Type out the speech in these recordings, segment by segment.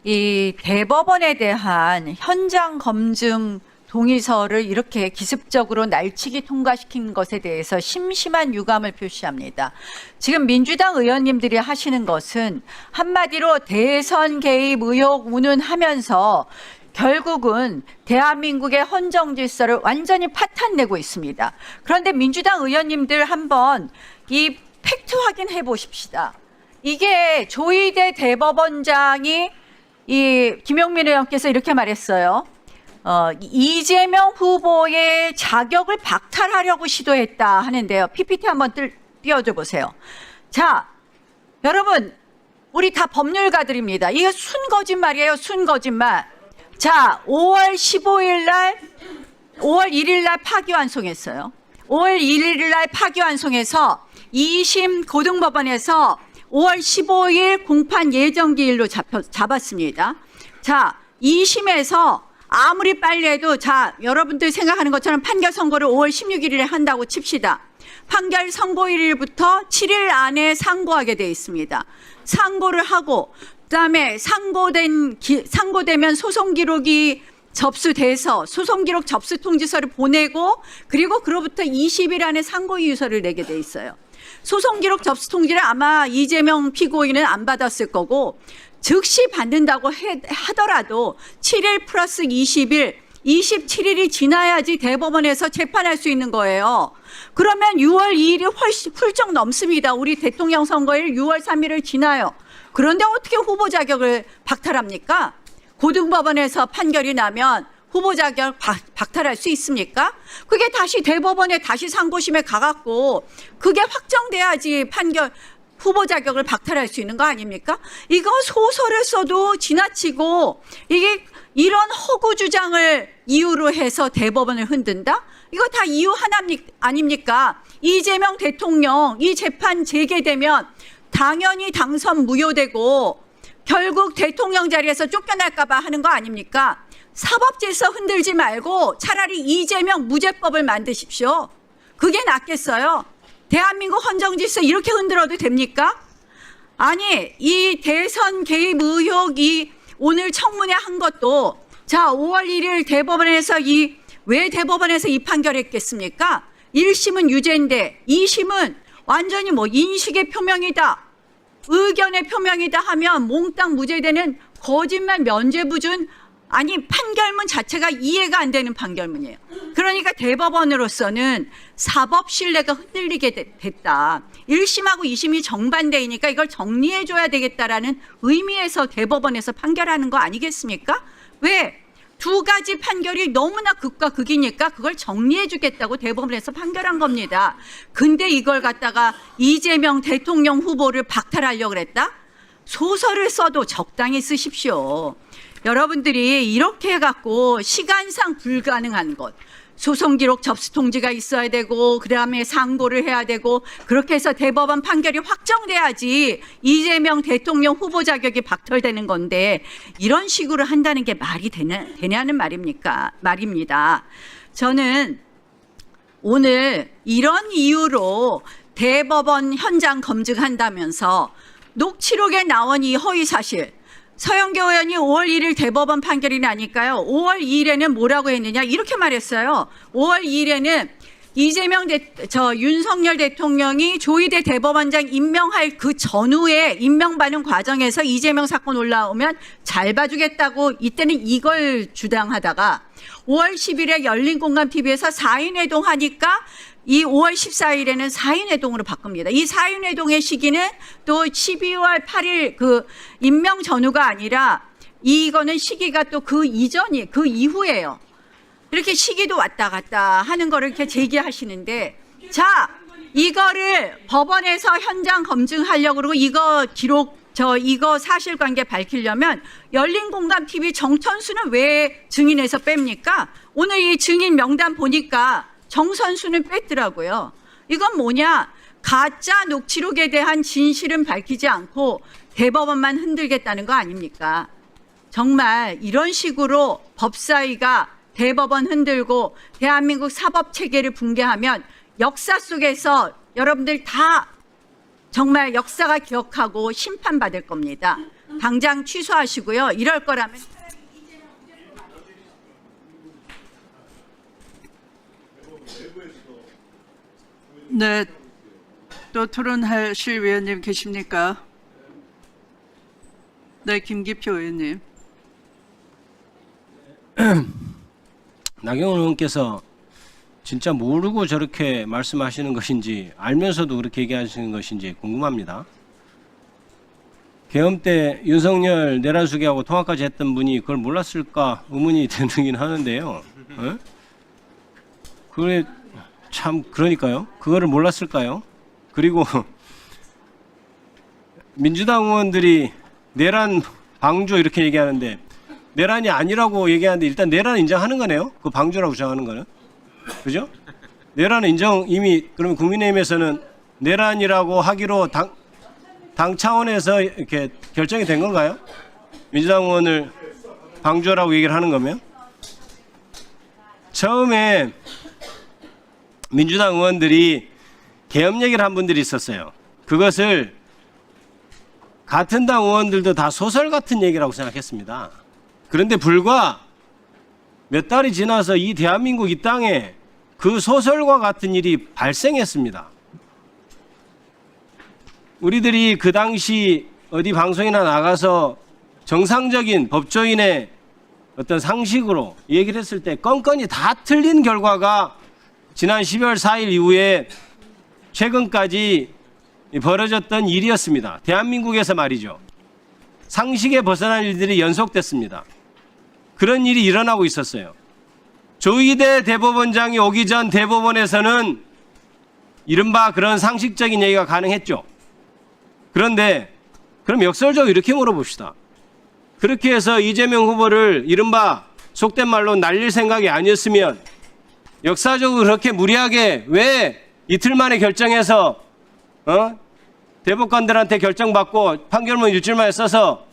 이 대법원에 대한 현장 검증 동의서를 이렇게 기습적으로 날치기 통과시킨 것에 대해서 심심한 유감을 표시합니다. 지금 민주당 의원님들이 하시는 것은 한마디로 대선 개입 의혹 운운하면서 결국은 대한민국의 헌정 질서를 완전히 파탄내고 있습니다. 그런데 민주당 의원님들 한번 이 팩트 확인해 보십시다. 이게 조희대 대법원장이 이 김용민 의원께서 이렇게 말했어요. 이재명 후보의 자격을 박탈하려고 시도했다 하는데요. PPT 한번 띄워줘 보세요. 자, 여러분, 우리 다 법률가들입니다. 이거 순거짓말이에요. 순거짓말. 자, 5월 15일 날, 5월 1일 날 파기환송했어요. 5월 1일 날 파기환송해서 2심 고등법원에서 5월 15일 공판 예정기일로 잡았습니다. 자, 2심에서 아무리 빨리 해도 자, 여러분들 생각하는 것처럼 판결 선고를 5월 16일에 한다고 칩시다. 판결 선고일부터 7일 안에 상고하게 돼 있습니다. 상고를 하고 그다음에 상고되면 소송 기록이 접수돼서 소송 기록 접수 통지서를 보내고 그리고 그로부터 20일 안에 상고 이유서를 내게 돼 있어요. 소송 기록 접수 통지를 아마 이재명 피고인은 안 받았을 거고 즉시 받는다고 하더라도 7일 플러스 20일, 27일이 지나야지 대법원에서 재판할 수 있는 거예요. 그러면 6월 2일이 훌쩍 넘습니다. 우리 대통령 선거일 6월 3일을 지나요. 그런데 어떻게 후보 자격을 박탈합니까? 고등법원에서 판결이 나면 후보 자격 박탈할 수 있습니까? 그게 다시 대법원에 다시 상고심에 가갖고 그게 확정돼야지 판결 후보 자격을 박탈할 수 있는 거 아닙니까? 이거 소설을 써도 지나치고 이게 이런 허구 주장을 이유로 해서 대법원을 흔든다? 이거 다 이유 하나 아닙니까? 이재명 대통령 이 재판 재개되면 당연히 당선 무효되고 결국 대통령 자리에서 쫓겨날까 봐 하는 거 아닙니까? 사법질서 흔들지 말고 차라리 이재명 무죄법을 만드십시오. 그게 낫겠어요. 대한민국 헌정질서 이렇게 흔들어도 됩니까? 아니, 이 대선 개입 의혹이 오늘 청문회 한 것도 자, 5월 1일 대법원에서 왜 대법원에서 이 판결했겠습니까? 1심은 유죄인데 2심은 완전히 인식의 표명이다. 의견의 표명이다 하면 몽땅 무죄되는 거짓말 면죄부준 아니 판결문 자체가 이해가 안 되는 판결문이에요. 그러니까 대법원으로서는 사법 신뢰가 흔들리게 됐다. 1심하고 2심이 정반대이니까 이걸 정리해 줘야 되겠다라는 의미에서 대법원에서 판결하는 거 아니겠습니까? 왜? 두 가지 판결이 너무나 극과 극이니까 그걸 정리해 주겠다고 대법원에서 판결한 겁니다. 근데 이걸 갖다가 이재명 대통령 후보를 박탈하려고 그랬다? 소설을 써도 적당히 쓰십시오. 여러분들이 이렇게 해갖고 시간상 불가능한 것, 소송 기록 접수 통지가 있어야 되고 그다음에 상고를 해야 되고 그렇게 해서 대법원 판결이 확정돼야지 이재명 대통령 후보 자격이 박탈되는 건데 이런 식으로 한다는 게 말이 되냐는 말입니다. 저는 오늘 이런 이유로 대법원 현장 검증한다면서 녹취록에 나온 이 허위 사실 서영교 의원이 5월 1일 대법원 판결이 나니까요. 5월 2일에는 뭐라고 했느냐 이렇게 말했어요. 5월 2일에는 윤석열 대통령이 조희대 대법원장 임명할 그 전후에 임명받는 과정에서 이재명 사건 올라오면 잘 봐주겠다고 이때는 이걸 주장하다가 5월 10일에 열린공감TV에서 4인 회동하니까 이 5월 14일에는 4인 회동으로 바꿉니다. 이 4인 회동의 시기는 또 12월 8일 그 임명 전후가 아니라 이거는 시기가 또 그 이후예요. 이렇게 시기도 왔다 갔다 하는 거를 이렇게 제기하시는데 자, 이거를 법원에서 현장 검증하려고 그러고 이거 사실관계 밝히려면 열린공감TV 정천수는 왜 증인에서 뺍니까? 오늘 이 증인 명단 보니까 정선수는 뺐더라고요. 이건 뭐냐? 가짜 녹취록에 대한 진실은 밝히지 않고 대법원만 흔들겠다는 거 아닙니까? 정말 이런 식으로 법사위가 대법원 흔들고 대한민국 사법체계를 붕괴하면 역사 속에서 여러분들 다 정말 역사가 기억하고 심판받을 겁니다. 당장 취소하시고요. 이럴 거라면 네, 또 토론하실 위원님 계십니까? 네, 김기표 의원님. 나경원 의원께서 진짜 모르고 저렇게 말씀하시는 것인지 알면서도 그렇게 얘기하시는 것인지 궁금합니다. 계엄 때 윤석열 내란수계하고 통화까지 했던 분이 그걸 몰랐을까 의문이 되긴 하는데요. 어? 그래 참 그러니까요. 그거를 몰랐을까요? 그리고 민주당 의원들이 내란 방조 이렇게 얘기하는데 내란이 아니라고 얘기하는데 일단 내란 인정하는 거네요. 그 방조라고 주장하는 거는. 그죠? 내란은 인정 이미 그러면 국민의힘에서는 내란이라고 하기로 당 차원에서 이렇게 결정이 된 건가요? 민주당 의원을 방조라고 얘기를 하는 거면? 처음에 민주당 의원들이 계엄 얘기를 한 분들이 있었어요. 그것을 같은 당 의원들도 다 소설 같은 얘기라고 생각했습니다. 그런데 불과 몇 달이 지나서 이 대한민국 이 땅에 그 소설과 같은 일이 발생했습니다. 우리들이 그 당시 어디 방송이나 나가서 정상적인 법조인의 어떤 상식으로 얘기를 했을 때 건건이 다 틀린 결과가 지난 12월 4일 이후에 최근까지 벌어졌던 일이었습니다. 대한민국에서 말이죠. 상식에 벗어난 일들이 연속됐습니다. 그런 일이 일어나고 있었어요. 조희대 대법원장이 오기 전 대법원에서는 이른바 그런 상식적인 얘기가 가능했죠. 그런데 그럼 역설적으로 이렇게 물어봅시다. 그렇게 해서 이재명 후보를 이른바 속된 말로 날릴 생각이 아니었으면 역사적으로 그렇게 무리하게 왜 이틀 만에 결정해서 대법관들한테 결정받고 판결문 일주일 만에 써서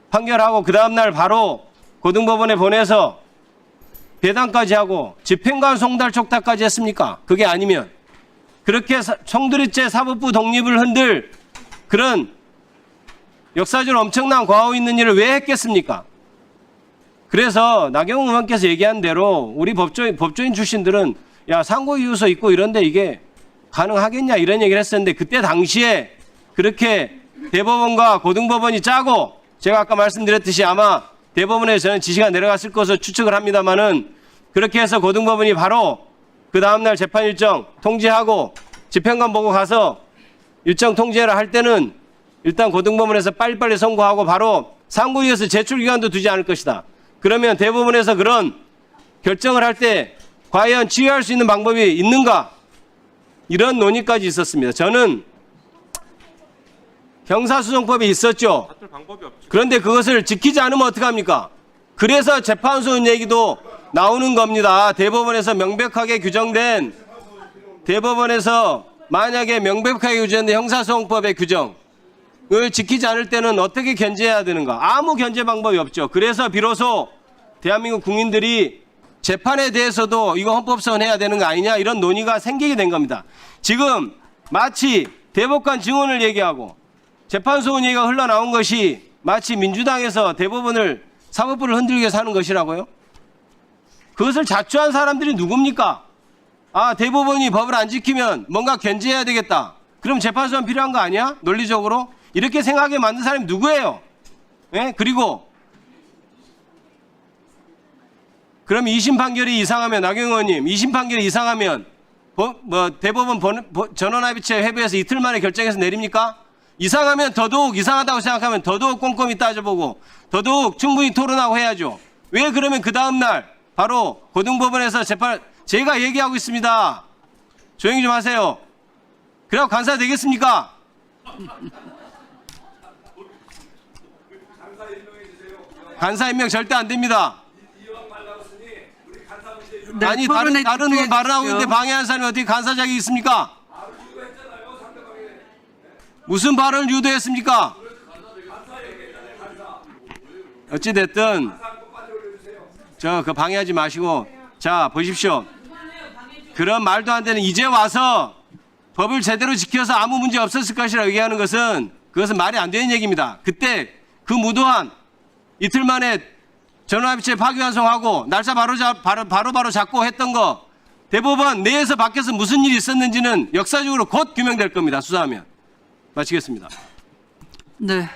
판결하고 그 다음날 바로 고등법원에 보내서 배당까지 하고 집행관 송달 촉탁까지 했습니까? 그게 아니면 그렇게 총두리째 사법부 독립을 흔들 그런 역사적으로 엄청난 과오 있는 일을 왜 했겠습니까? 그래서 나경원 의원께서 얘기한 대로 우리 법조인 출신들은 야 상고이유서 있고 이런데 이게 가능하겠냐 이런 얘기를 했었는데 그때 당시에 그렇게 대법원과 고등법원이 짜고 제가 아까 말씀드렸듯이 아마 대법원에 저는 지시가 내려갔을 것으로 추측을 합니다만은 그렇게 해서 고등법원이 바로 그 다음날 재판 일정 통지하고 집행관 보고 가서 일정 통지를 할 때는 일단 고등법원에서 빨리빨리 선고하고 바로 상고이에서 제출 기간도 두지 않을 것이다. 그러면 대법원에서 그런 결정을 할 때 과연 치유할 수 있는 방법이 있는가? 이런 논의까지 있었습니다. 저는 형사소송법이 있었죠. 그런데 그것을 지키지 않으면 어떡합니까? 그래서 재판소 얘기도 나오는 겁니다. 대법원에서 명백하게 규정된 대법원에서 만약에 명백하게 규정된 형사소송법의 규정을 지키지 않을 때는 어떻게 견제해야 되는가? 아무 견제 방법이 없죠. 그래서 비로소 대한민국 국민들이 재판에 대해서도 이거 헌법소원 해야 되는 거 아니냐 이런 논의가 생기게 된 겁니다. 지금 마치 대법관 증언을 얘기하고 재판소원 얘기가 흘러나온 것이 마치 민주당에서 대법원을 사법부를 흔들기 위해서 하는 것이라고요? 그것을 자초한 사람들이 누굽니까? 아 대법원이 법을 안 지키면 뭔가 견제해야 되겠다. 그럼 재판소원 필요한 거 아니야? 논리적으로? 이렇게 생각하게 만든 사람이 누구예요? 예? 그리고 그럼 2심 판결이 이상하면 나경원 의원님 2심 판결이 이상하면 대법원 전원합의체 회부해서 이틀 만에 결정해서 내립니까? 이상하면 더더욱 이상하다고 생각하면 더더욱 꼼꼼히 따져보고 더더욱 충분히 토론하고 해야죠. 왜 그러면 그 다음날 바로 고등법원에서 재판 제가 얘기하고 있습니다. 조용히 좀 하세요. 그래야 간사 되겠습니까? 간사 임명 절대 안 됩니다. 네, 아니 토론에 다른 의원 발언하고 집중해 있는데 주십시오. 방해하는 사람이 어떻게 간사 자격이 있습니까? 무슨 발언을 유도했습니까? 어찌됐든 그 방해하지 마시고 자 보십시오. 그런 말도 안 되는 이제 와서 법을 제대로 지켜서 아무 문제 없었을 것이라고 얘기하는 것은 그것은 말이 안 되는 얘기입니다. 그때 그 무도한 이틀 만에 전원합의체 파기환송하고 날짜 바로 잡고 했던 거 대법원 내에서 밖에서 무슨 일이 있었는지는 역사적으로 곧 규명될 겁니다. 수사하면. 마치겠습니다. 네.